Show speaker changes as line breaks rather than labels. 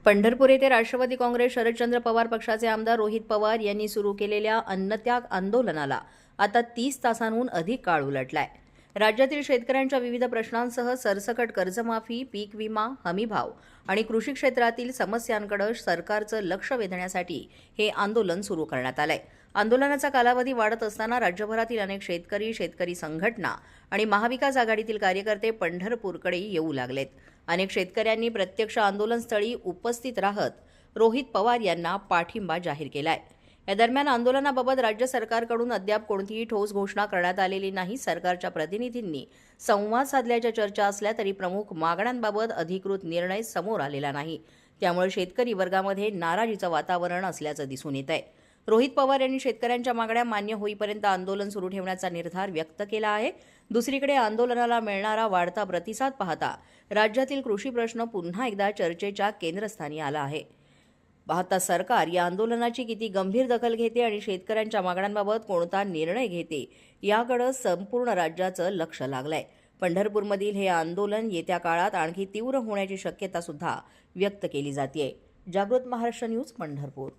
पंढरपूर येथे राष्ट्रवादी काँग्रेस शरदचंद्र पवार पक्षाचे आमदार रोहित पवार यांनी सुरू केलेल्या अन्नत्याग आंदोलनाला आता 30 तासांहून अधिक काळ उलटलाय। राज्यातील शेतकऱ्यांच्या विविध प्रश्नांसह सरसकट कर्जमाफी, पीक विमा, हमीभाव आणि कृषी क्षेत्रातील समस्यांकडे सरकारचं लक्ष वेधण्यासाठी हे आंदोलन सुरू करण्यात आलंय। आंदोलनाचा कालावधी वाढत असताना राज्यभरातील अनेक शेतकरी संघटना आणि महाविकास आघाडीतील कार्यकर्ते पंढरपूरकडे येऊ लागलेत। अनेक शेतकऱ्यांनी प्रत्यक्ष आंदोलनस्थळी उपस्थित राहत रोहित पवार यांना पाठिंबा जाहीर केलाय। या दरम्यान आंदोलनाबाबत राज्य सरकारकडून अद्याप कोणतीही ठोस घोषणा करण्यात आलेली नाही। सरकारच्या प्रतिनिधींनी संवाद साधल्याच्या चर्चा असल्या तरी प्रमुख मागण्यांबाबत अधिकृत निर्णय समोर आलेला नाही। त्यामुळे शेतकरी वर्गामध्ये नाराजीचं वातावरण असल्याचं दिसून येत आहे। रोहित पवार यांनी शेतकऱ्यांच्या मागण्या मान्य होईपर्यंत आंदोलन सुरू ठेवण्याचा निर्धार व्यक्त केला आहे। दुसरीकडे आंदोलनाला मिळणारा वाढता प्रतिसाद पाहता राज्यातील कृषी प्रश्न पुन्हा एकदा चर्चेच्या केंद्रस्थानी आला आहे। पाहता सरकार या आंदोलनाची किती गंभीर दखल घेते आणि शेतकऱ्यांच्या मागण्यांबाबत कोणता निर्णय घेते याकडे संपूर्ण राज्याचं लक्ष लागलंय। पंढरपूरमधील हे आंदोलन येत्या काळात आणखी तीव्र होण्याची शक्यता सुद्धा व्यक्त केली जाते। जागृत महाराष्ट्र न्यूज, पंढरपूर।